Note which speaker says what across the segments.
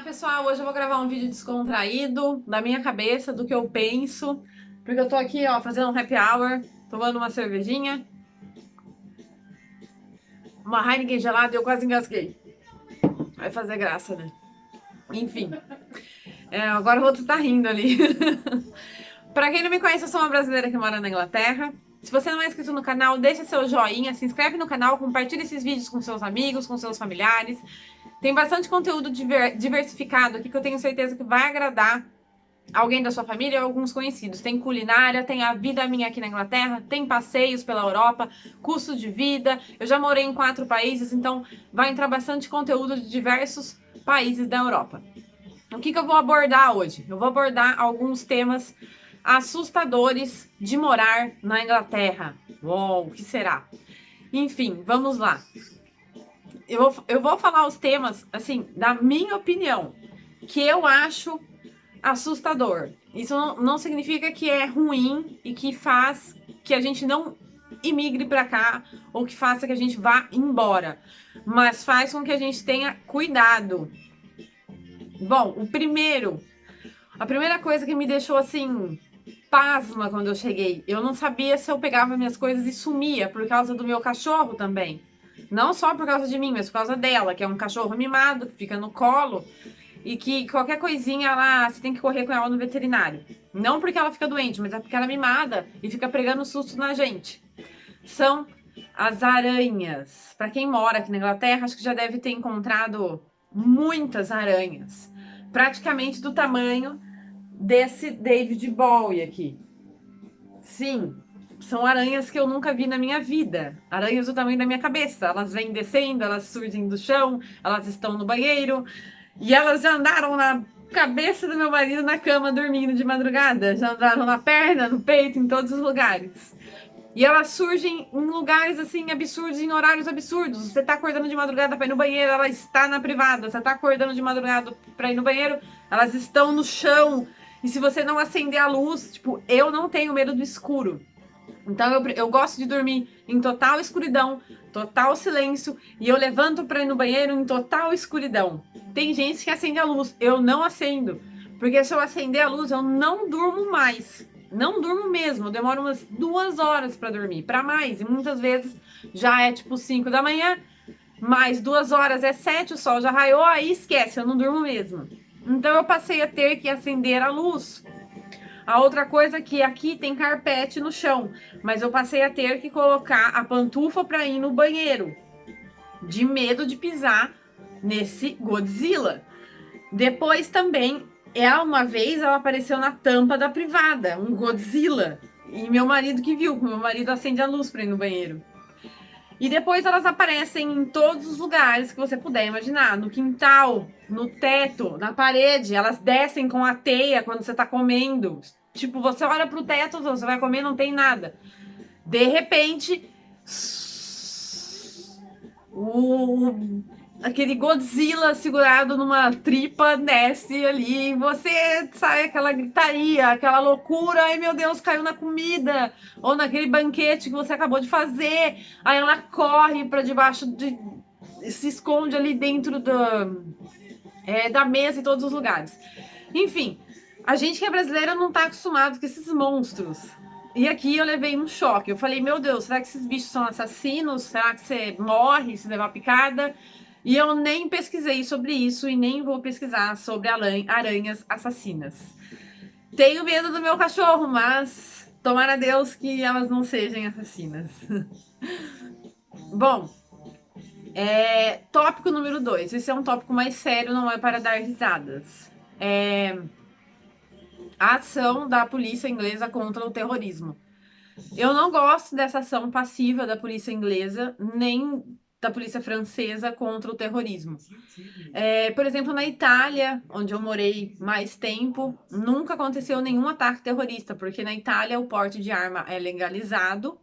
Speaker 1: Pessoal, hoje eu vou gravar um vídeo descontraído da minha cabeça, do que eu penso, porque eu tô aqui, ó, fazendo um happy hour, tomando uma cervejinha, uma Heineken gelada e eu quase engasguei. Vai fazer graça, né? Enfim, agora o outro tá rindo ali. Pra quem não me conhece, eu sou uma brasileira que mora na Inglaterra. Se você não é inscrito no canal, deixa seu joinha, se inscreve no canal, compartilha esses vídeos com seus amigos, com seus familiares. Tem bastante conteúdo diversificado aqui que eu tenho certeza que vai agradar alguém da sua família ou alguns conhecidos. Tem culinária, tem a vida minha aqui na Inglaterra, tem passeios pela Europa, custo de vida. Eu já morei em 4 países, então vai entrar bastante conteúdo de diversos países da Europa. O que eu vou abordar hoje? Eu vou abordar alguns temas assustadores de morar na Inglaterra. Uou, o que será? Enfim, vamos lá. Eu vou falar os temas, assim, da minha opinião, que eu acho assustador. Isso não significa que é ruim e que faz que a gente não imigre para cá ou que faça que a gente vá embora, mas faz com que a gente tenha cuidado. Bom, a primeira coisa que me deixou assim pasma quando eu cheguei, eu não sabia se eu pegava minhas coisas e sumia por causa do meu cachorro também. Não só por causa de mim, mas por causa dela, que é um cachorro mimado, que fica no colo e que qualquer coisinha ela, você tem que correr com ela no veterinário. Não porque ela fica doente, mas é porque ela é mimada e fica pregando susto na gente. São as aranhas. Para quem mora aqui na Inglaterra, acho que já deve ter encontrado muitas aranhas. Praticamente do tamanho desse David Bowie aqui. Sim, são aranhas que eu nunca vi na minha vida. Aranhas do tamanho da minha cabeça. Elas vêm descendo, elas surgem do chão, elas estão no banheiro. E elas já andaram na cabeça do meu marido na cama dormindo de madrugada. Já andaram na perna, no peito, em todos os lugares. E elas surgem em lugares assim absurdos, em horários absurdos. Você tá acordando de madrugada pra ir no banheiro, ela está na privada. Você tá acordando de madrugada pra ir no banheiro, elas estão no chão. E se você não acender a luz, tipo, eu não tenho medo do escuro. Então eu gosto de dormir em total escuridão, total silêncio, e eu levanto para ir no banheiro em total escuridão. Tem gente que acende a luz, eu não acendo, porque se eu acender a luz eu não durmo mais. Não durmo mesmo, eu demoro umas 2 horas para dormir, para mais, e muitas vezes já é tipo 5 da manhã, mais 2 horas é 7, o sol já raiou, aí esquece, eu não durmo mesmo. Então eu passei a ter que acender a luz. A outra coisa é que aqui tem carpete no chão, mas eu passei a ter que colocar a pantufa para ir no banheiro, de medo de pisar nesse Godzilla. Depois também, uma vez ela apareceu na tampa da privada, um Godzilla, e meu marido que viu, meu marido acende a luz para ir no banheiro. E depois elas aparecem em todos os lugares que você puder imaginar, no quintal, no teto, na parede, elas descem com a teia quando você tá comendo. Tipo, você olha pro teto, você vai comer, não tem nada. De repente, aquele Godzilla segurado numa tripa desce ali e você sai aquela gritaria, aquela loucura, ai meu Deus, caiu na comida, ou naquele banquete que você acabou de fazer, aí ela corre para debaixo se esconde ali dentro da mesa em todos os lugares. Enfim, a gente que é brasileira não tá acostumado com esses monstros. E aqui eu levei um choque. Eu falei, meu Deus, será que esses bichos são assassinos? Será que você morre se levar picada? E eu nem pesquisei sobre isso e nem vou pesquisar sobre aranhas assassinas. Tenho medo do meu cachorro, mas tomara a Deus que elas não sejam assassinas. Bom, tópico número 2. Esse é um tópico mais sério, não é para dar risadas. A ação da polícia inglesa contra o terrorismo. Eu não gosto dessa ação passiva da polícia inglesa, nem da polícia francesa contra o terrorismo. Por exemplo, na Itália, onde eu morei mais tempo, nunca aconteceu nenhum ataque terrorista, porque na Itália o porte de arma é legalizado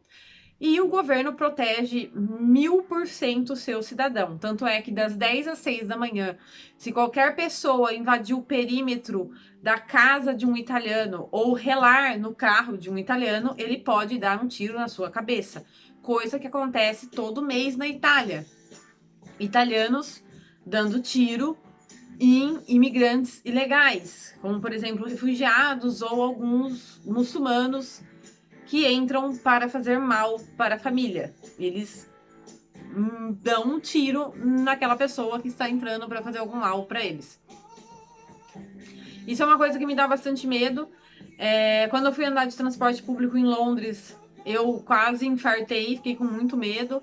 Speaker 1: e o governo protege 1000% o seu cidadão. Tanto é que das 10 às 6 da manhã, se qualquer pessoa invadir o perímetro da casa de um italiano ou relar no carro de um italiano, ele pode dar um tiro na sua cabeça. Coisa que acontece todo mês na Itália. Italianos dando tiro em imigrantes ilegais, como por exemplo refugiados ou alguns muçulmanos que entram para fazer mal para a família. Eles dão um tiro naquela pessoa que está entrando para fazer algum mal para eles. Isso é uma coisa que me dá bastante medo. Quando eu fui andar de transporte público em Londres, eu quase infartei, fiquei com muito medo.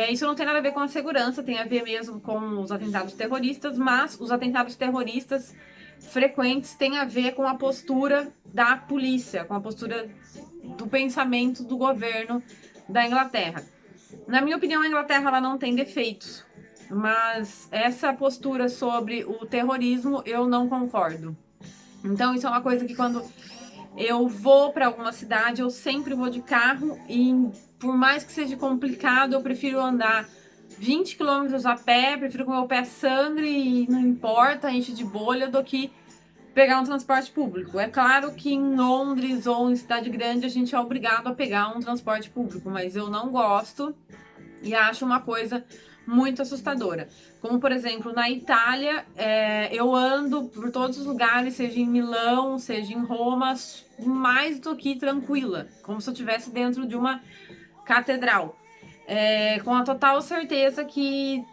Speaker 1: Isso não tem nada a ver com a segurança, tem a ver mesmo com os atentados terroristas, mas os atentados terroristas frequentes têm a ver com a postura da polícia, com a postura do pensamento do governo da Inglaterra. Na minha opinião, a Inglaterra ela não tem defeitos, mas essa postura sobre o terrorismo eu não concordo. Então isso é uma coisa que quando eu vou para alguma cidade, eu sempre vou de carro e por mais que seja complicado, eu prefiro andar 20 quilômetros a pé, prefiro que o meu pé sangre e não importa, enche de bolha, do que pegar um transporte público. É claro que em Londres ou em cidade grande a gente é obrigado a pegar um transporte público, mas eu não gosto e acho uma coisa muito assustadora. Como, por exemplo, na Itália, eu ando por todos os lugares, seja em Milão, seja em Roma, mais do que tranquila, como se eu estivesse dentro de uma catedral. Com a total certeza que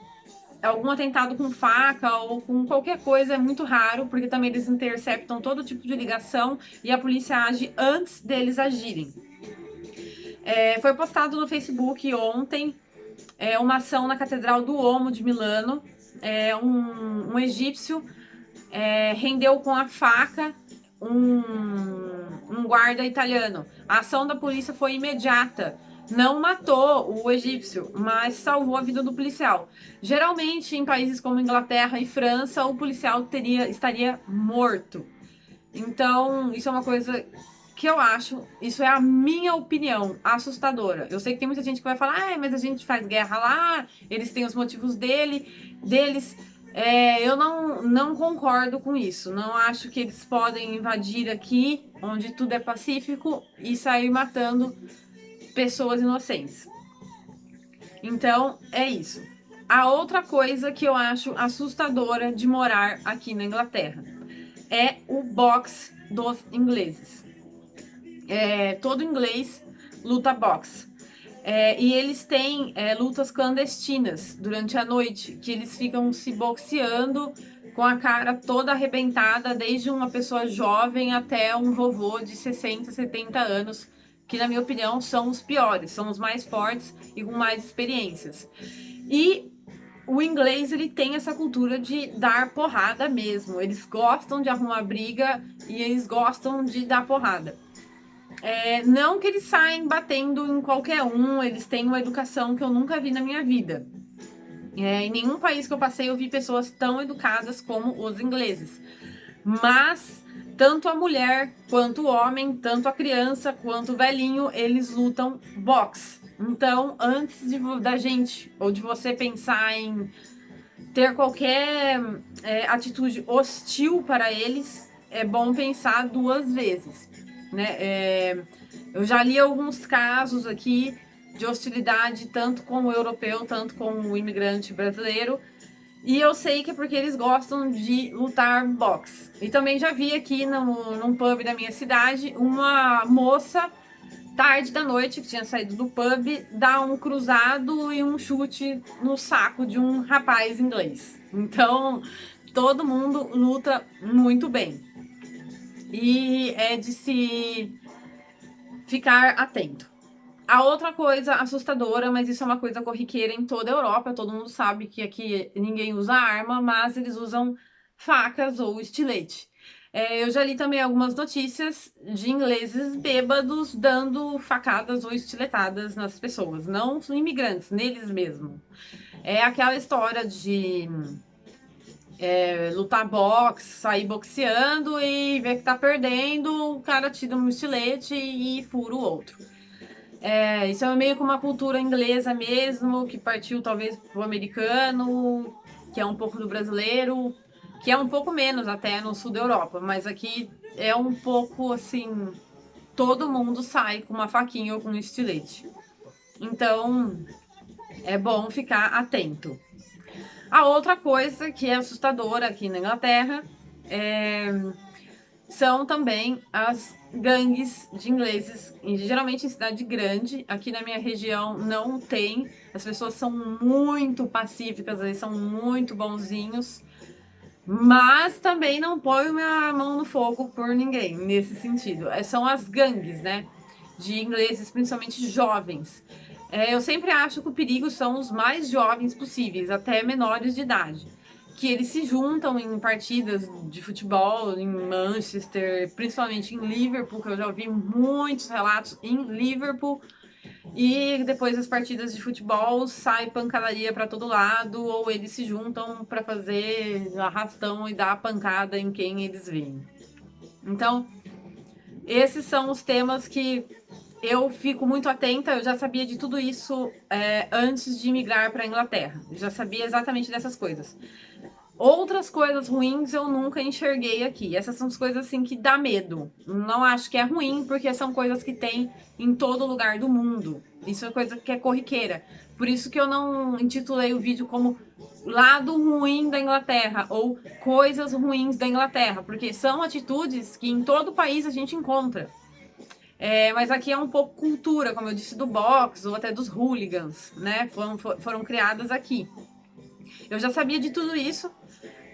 Speaker 1: algum atentado com faca ou com qualquer coisa é muito raro, porque também eles interceptam todo tipo de ligação e a polícia age antes deles agirem. Foi postado no Facebook ontem uma ação na Catedral do Duomo de Milano. Um egípcio rendeu com a faca um guarda italiano. A ação da polícia foi imediata. Não matou o egípcio, mas salvou a vida do policial. Geralmente, em países como Inglaterra e França, o policial estaria morto. Então, isso é uma coisa que eu acho, isso é a minha opinião, assustadora. Eu sei que tem muita gente que vai falar, mas a gente faz guerra lá, eles têm os motivos deles. Eu não concordo com isso. Não acho que eles podem invadir aqui, onde tudo é pacífico, e sair matando pessoas inocentes. Então, é isso. A outra coisa que eu acho assustadora de morar aqui na Inglaterra é o boxe dos ingleses. Todo inglês luta boxe. E eles têm lutas clandestinas durante a noite, que eles ficam se boxeando com a cara toda arrebentada, desde uma pessoa jovem até um vovô de 60, 70 anos, que na minha opinião são os piores, são os mais fortes e com mais experiências. E o inglês, ele tem essa cultura de dar porrada mesmo, eles gostam de arrumar briga e eles gostam de dar porrada. Não que eles saem batendo em qualquer um, eles têm uma educação que eu nunca vi na minha vida. Em nenhum país que eu passei eu vi pessoas tão educadas como os ingleses. Mas tanto a mulher quanto o homem, tanto a criança quanto o velhinho, eles lutam boxe. Então, antes da gente ou de você pensar em ter qualquer atitude hostil para eles, é bom pensar duas vezes. Né? Eu já li alguns casos aqui de hostilidade, tanto com o europeu, tanto com o imigrante brasileiro, e eu sei que é porque eles gostam de lutar boxe. E também já vi aqui num pub da minha cidade uma moça, tarde da noite, que tinha saído do pub, dar um cruzado e um chute no saco de um rapaz inglês. Então, todo mundo luta muito bem. E é de se ficar atento. A outra coisa assustadora, mas isso é uma coisa corriqueira em toda a Europa, todo mundo sabe que aqui ninguém usa arma, mas eles usam facas ou estilete. Eu já li também algumas notícias de ingleses bêbados dando facadas ou estiletadas nas pessoas, não os imigrantes, neles mesmo. É aquela história de lutar boxe, sair boxeando e ver que tá perdendo, o cara tira um estilete e fura o outro. Isso é meio que uma cultura inglesa mesmo, que partiu talvez pro americano, que é um pouco do brasileiro, que é um pouco menos até no sul da Europa, mas aqui é um pouco assim, todo mundo sai com uma faquinha ou com um estilete. Então, é bom ficar atento. A outra coisa que é assustadora aqui na Inglaterra são também as gangues de ingleses, geralmente em cidade grande. Aqui na minha região não tem, as pessoas são muito pacíficas, eles são muito bonzinhos, mas também não ponho minha mão no fogo por ninguém, nesse sentido. São as gangues, né, de ingleses, principalmente jovens. Eu sempre acho que o perigo são os mais jovens possíveis, até menores de idade, que eles se juntam em partidas de futebol em Manchester, principalmente em Liverpool, que eu já ouvi muitos relatos em Liverpool, e depois das partidas de futebol sai pancadaria para todo lado, ou eles se juntam para fazer arrastão e dar pancada em quem eles veem. Então, esses são os temas que eu fico muito atenta. Eu já sabia de tudo isso antes de migrar para a Inglaterra. Eu já sabia exatamente dessas coisas. Outras coisas ruins eu nunca enxerguei aqui. Essas são as coisas assim que dá medo. Não acho que é ruim, porque são coisas que tem em todo lugar do mundo. Isso é coisa que é corriqueira. Por isso que eu não intitulei o vídeo como Lado Ruim da Inglaterra ou Coisas Ruins da Inglaterra, porque são atitudes que em todo o país a gente encontra. Mas aqui é um pouco cultura, como eu disse, do boxe ou até dos hooligans, né? Foram criadas aqui. Eu já sabia de tudo isso,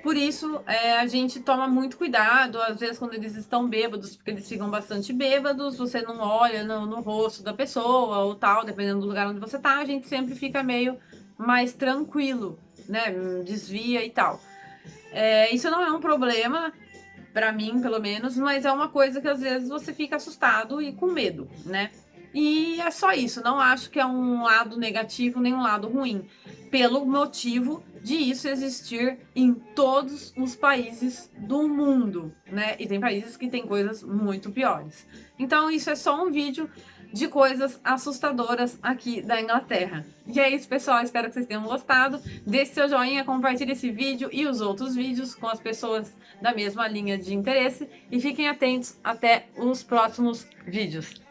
Speaker 1: por isso a gente toma muito cuidado, às vezes quando eles estão bêbados, porque eles ficam bastante bêbados, você não olha no rosto da pessoa ou tal, dependendo do lugar onde você tá, a gente sempre fica meio mais tranquilo, né? Desvia e tal. Isso não é um problema, pra mim pelo menos, mas é uma coisa que às vezes você fica assustado e com medo, né? E é só isso, não acho que é um lado negativo nem um lado ruim, pelo motivo de isso existir em todos os países do mundo, né? E tem países que tem coisas muito piores. Então isso é só um vídeo de coisas assustadoras aqui da Inglaterra. E é isso, pessoal, espero que vocês tenham gostado. Deixe seu joinha, compartilhe esse vídeo e os outros vídeos com as pessoas da mesma linha de interesse e fiquem atentos até os próximos vídeos.